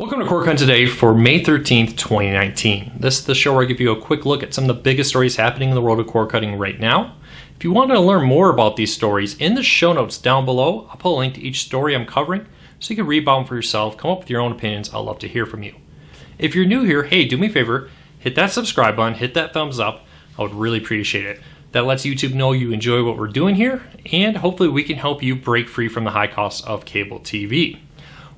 Welcome to Core Con today for May 13th, 2019. This is the show where I give you a quick look at some of the biggest stories happening in the world of core cutting right now. If you want to learn more about these stories, in the show notes down below, I'll put a link to each story I'm covering so you can read about them for yourself, come up with your own opinions. I'd love to hear from you. If you're new here, hey, do me a favor, hit that subscribe button, hit that thumbs up. I would really appreciate it. That lets YouTube know you enjoy what we're doing here, and hopefully we can help you break free from the high cost of cable TV.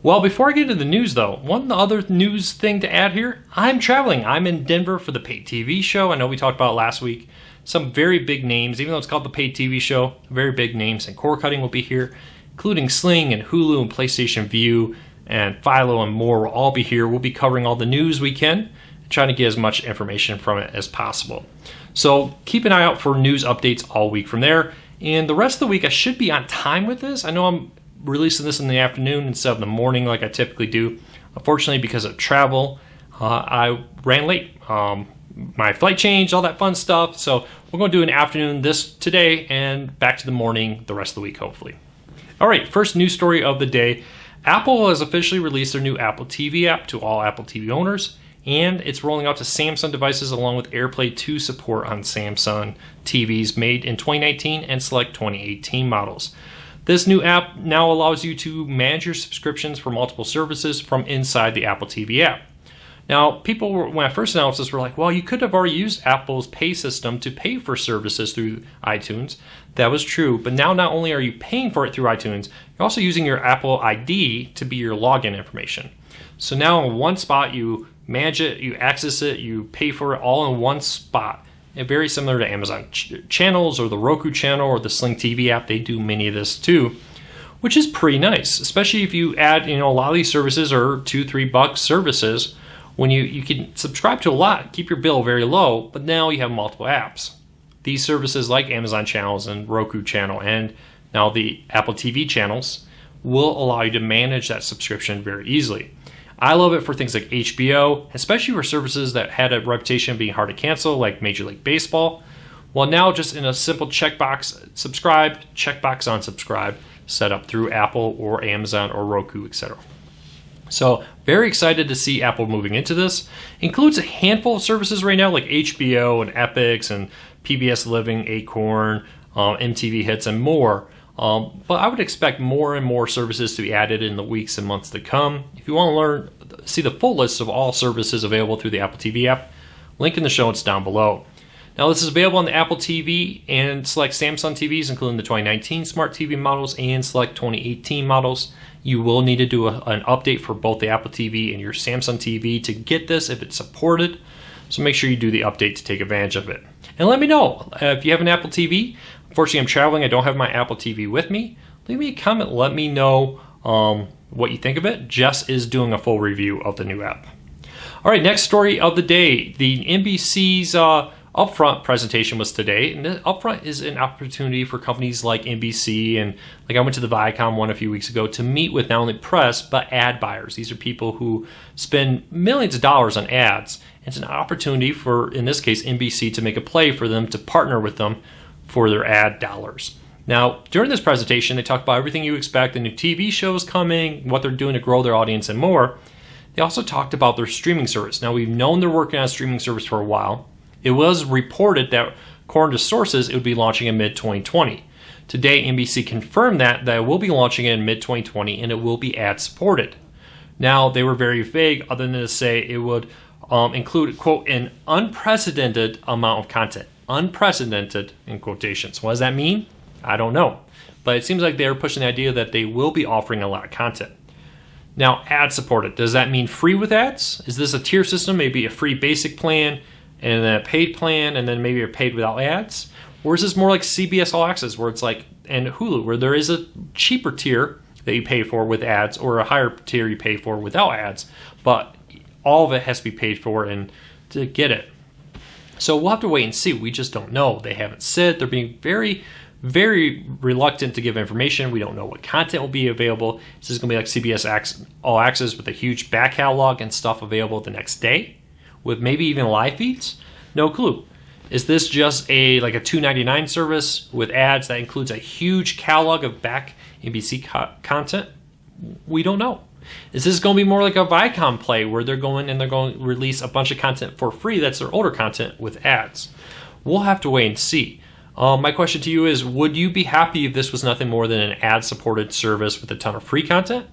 Well, before I get into the news though, one other news thing to add here, I'm traveling. I'm in Denver for the paid TV show. I know we talked about it last week. Some very big names, even though it's called the paid TV show, very big names and core cutting will be here, including Sling and Hulu and PlayStation View and Philo and more will all be here. We'll be covering all the news we can, trying to get as much information from it as possible. So keep an eye out for news updates all week from there. And the rest of the week, I should be on time with this. I know I'm releasing this in the afternoon instead of the morning like I typically do. Unfortunately, because of travel, I ran late. My flight changed, all that fun stuff. So we're going to do an afternoon this today and back to the morning the rest of the week, hopefully. All right, first news story of the day. Apple has officially released their new Apple TV app to all Apple TV owners, and it's rolling out to Samsung devices along with AirPlay 2 support on Samsung TVs made in 2019 and select 2018 models. This new app now allows you to manage your subscriptions for multiple services from inside the Apple TV app. Now, people, when I first announced this, were like, well, you could have already used Apple's pay system to pay for services through iTunes. That was true, but now not only are you paying for it through iTunes, you're also using your Apple ID to be your login information. So now in one spot, you manage it, you access it, you pay for it all in one spot. And very similar to Amazon channels or the Roku channel or the Sling TV app. They do many of this too, which is pretty nice, especially if you add, a lot of these services are $2-3 services. When you can subscribe to a lot, keep your bill very low, but now you have multiple apps. These services like Amazon channels and Roku channel and now the Apple TV channels will allow you to manage that subscription very easily. I love it for things like HBO, especially for services that had a reputation of being hard to cancel, like Major League Baseball. Well, now just in a simple checkbox, subscribe, checkbox unsubscribe, set up through Apple or Amazon or Roku, etc. So very excited to see Apple moving into this. Includes a handful of services right now like HBO and Epix and PBS Living, Acorn, MTV Hits, and more. But I would expect more and more services to be added in the weeks and months to come. If you want to see the full list of all services available through the Apple TV app, link in the show notes down below. Now this is available on the Apple TV and select Samsung TVs, including the 2019 Smart TV models and select 2018 models. You will need to do an update for both the Apple TV and your Samsung TV to get this if it's supported. So make sure you do the update to take advantage of it. And let me know if you have an Apple TV. Unfortunately, I'm traveling. I don't have my Apple TV with me. Leave me a comment. Let me know what you think of it. Jess is doing a full review of the new app. All right, next story of the day. The NBC's Upfront presentation was today. And the Upfront is an opportunity for companies like NBC and like I went to the Viacom one a few weeks ago to meet with not only press but ad buyers. These are people who spend millions of dollars on ads. It's an opportunity for, in this case, NBC to make a play for them to partner with them for their ad dollars. Now, during this presentation, they talked about everything you expect, the new TV shows coming, what they're doing to grow their audience, and more. They also talked about their streaming service. Now, we've known they're working on a streaming service for a while. It was reported that, according to sources, it would be launching in mid-2020. Today, NBC confirmed that it will be launching in mid-2020 and it will be ad-supported. Now, they were very vague, other than to say it would include, quote, an unprecedented amount of content. Unprecedented in quotations. What does that mean? I don't know. But it seems like they're pushing the idea that they will be offering a lot of content. Now, ad supported. Does that mean free with ads? Is this a tier system? Maybe a free basic plan and then a paid plan and then maybe a paid without ads? Or is this more like CBS All Access where it's like, and Hulu, where there is a cheaper tier that you pay for with ads or a higher tier you pay for without ads, but all of it has to be paid for and to get it. So we'll have to wait and see. We just don't know. They haven't said. They're being very, very reluctant to give information. We don't know what content will be available. Is this going to be like CBS All Access with a huge back catalog and stuff available the next day with maybe even live feeds? No clue. Is this just like a $2.99 service with ads that includes a huge catalog of back NBC content? We don't know. Is this going to be more like a Viacom play where they're going to release a bunch of content for free that's their older content with ads? We'll have to wait and see. My question to you is, would you be happy if this was nothing more than an ad-supported service with a ton of free content?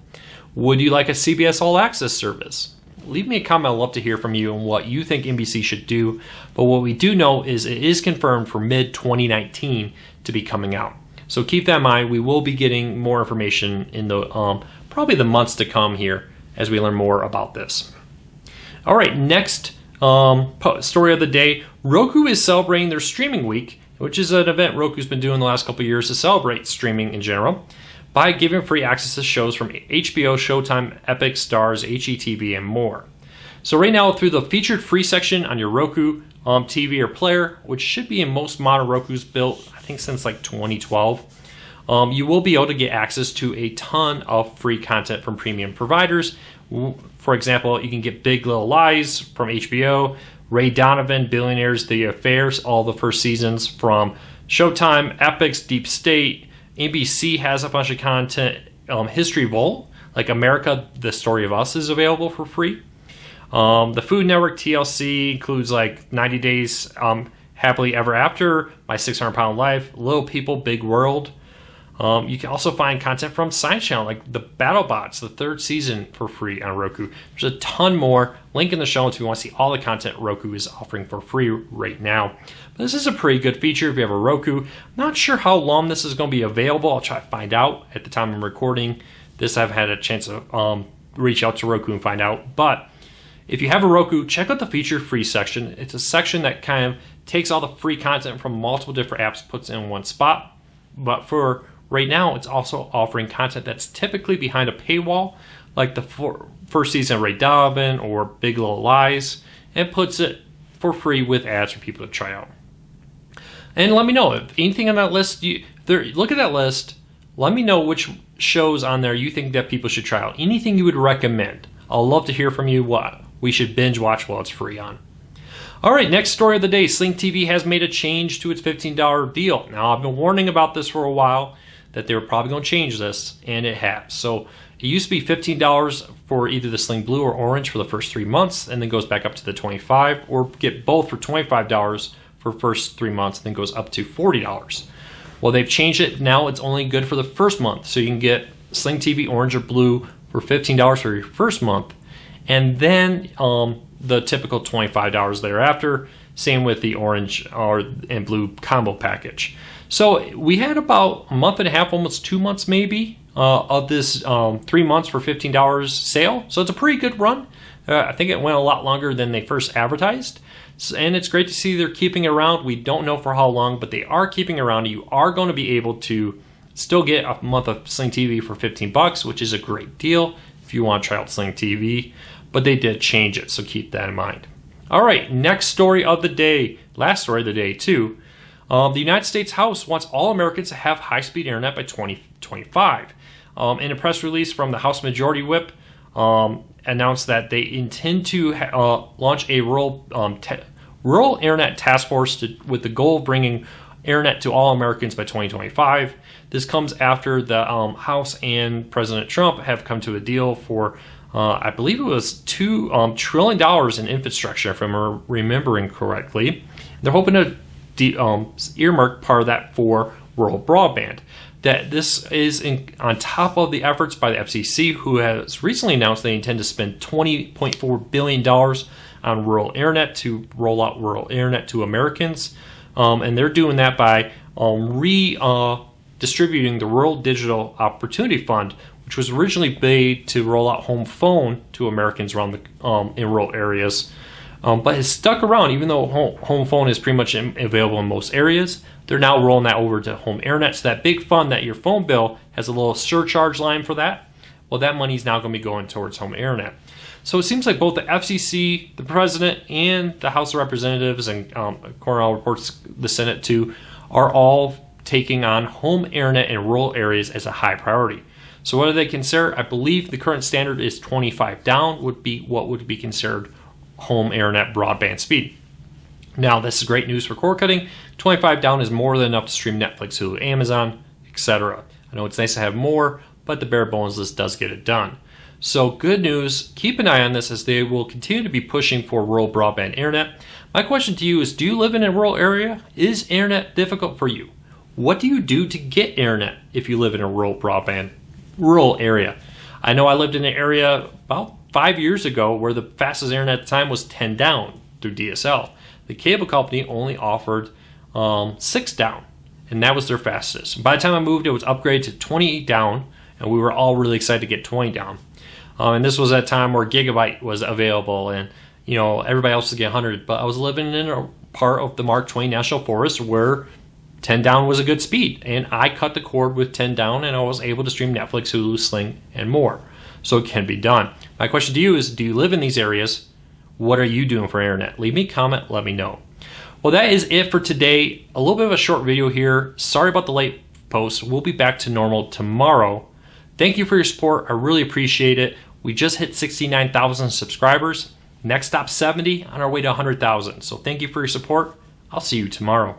Would you like a CBS All Access service? Leave me a comment. I'd love to hear from you on what you think NBC should do. But what we do know is it is confirmed for mid-2019 to be coming out. So keep that in mind. We will be getting more information in the probably the months to come here as we learn more about this. All right, next story of the day. Roku is celebrating their streaming week, which is an event Roku's been doing the last couple of years to celebrate streaming in general, by giving free access to shows from HBO, Showtime, Epic, Starz, HGTV, and more. So right now, through the featured free section on your Roku TV or player, which should be in most modern Rokus built, I think since like 2012, you will be able to get access to a ton of free content from premium providers. For example, you can get Big Little Lies from HBO, Ray Donovan, Billionaires, The Affairs, all the first seasons from Showtime, Epix, Deep State. NBC has a bunch of content. History Vault, like America, The Story of Us, is available for free. The Food Network TLC includes like 90 Days Happily Ever After, My 600-Pound Life, Little People, Big World. You can also find content from Science Channel, like the BattleBots, the third season, for free on Roku. There's a ton more. Link in the show notes if you want to see all the content Roku is offering for free right now. But this is a pretty good feature if you have a Roku. I'm not sure how long this is going to be available. I'll try to find out at the time I'm recording this. I've had a chance to reach out to Roku and find out. But if you have a Roku, check out the feature free section. It's a section that kind of takes all the free content from multiple different apps, puts it in one spot. But for right now, it's also offering content that's typically behind a paywall, like the first season of Ray Donovan or Big Little Lies, and puts it for free with ads for people to try out. And let me know if anything on that list, look at that list, let me know which shows on there you think that people should try out. Anything you would recommend. I'll love to hear from you what we should binge watch while it's free on. All right, next story of the day. Sling TV has made a change to its $15 deal. Now, I've been warning about this for a while, that they were probably going to change this, and it has. So it used to be $15 for either the Sling Blue or Orange for the first 3 months, and then goes back up to the $25, or get both for $25 for first 3 months, and then goes up to $40. Well, they've changed it. Now it's only good for the first month. So you can get Sling TV Orange or Blue for $15 for your first month, and then the typical $25 thereafter. Same with the Orange and Blue combo package. So we had about a month and a half, almost 2 months maybe, of this 3 months for $15 sale. So it's a pretty good run. I think it went a lot longer than they first advertised. And it's great to see they're keeping it around. We don't know for how long, but they are keeping it around. You are going to be able to still get a month of Sling TV for $15, which is a great deal if you want to try out Sling TV. But they did change it, so keep that in mind. All right, next story of the day, last story of the day too. The United States House wants all Americans to have high-speed internet by 2025. In a press release from the House Majority Whip, announced that they intend to launch a rural internet task force with the goal of bringing internet to all Americans by 2025. This comes after the House and President Trump have come to a deal for, I believe it was $2 trillion in infrastructure, if I'm remembering correctly. They're hoping to earmark part of that for rural broadband. That this is on top of the efforts by the FCC, who has recently announced they intend to spend $20.4 billion on rural internet to roll out rural internet to Americans. And they're doing that by redistributing the Rural Digital Opportunity Fund, which was originally made to roll out home phone to Americans around in rural areas. But has stuck around, even though home phone is pretty much available in most areas. They're now rolling that over to home internet. So that big fund that your phone bill has a little surcharge line for that. Well, that money is now going to be going towards home internet. So it seems like both the FCC, the President, and the House of Representatives, and Cornell reports the Senate too, are all taking on home internet in rural areas as a high priority. So what do they consider? I believe the current standard is 25 down would be what would be considered home internet broadband speed. Now, this is great news for cord cutting. 25 down is more than enough to stream Netflix, Hulu, Amazon, etc. I know it's nice to have more, but the bare bones list does get it done. So good news, keep an eye on this as they will continue to be pushing for rural broadband internet. My question to you is, do you live in a rural area? Is internet difficult for you? What do you do to get internet if you live in a rural area? I know I lived in an area about 5 years ago where the fastest internet at the time was 10 down through DSL. The cable company only offered 6 down, and that was their fastest. By the time I moved, it was upgraded to 28 down, and we were all really excited to get 20 down. And this was at a time where Gigabyte was available, and everybody else was getting 100. But I was living in a part of the Mark Twain National Forest where 10 down was a good speed, and I cut the cord with 10 down, and I was able to stream Netflix, Hulu, Sling, and more. So it can be done. My question to you is, do you live in these areas? What are you doing for internet? Leave me a comment, let me know. Well, that is it for today. A little bit of a short video here. Sorry about the late post. We'll be back to normal tomorrow. Thank you for your support. I really appreciate it. We just hit 69,000 subscribers. Next stop 70, on our way to 100,000. So thank you for your support. I'll see you tomorrow.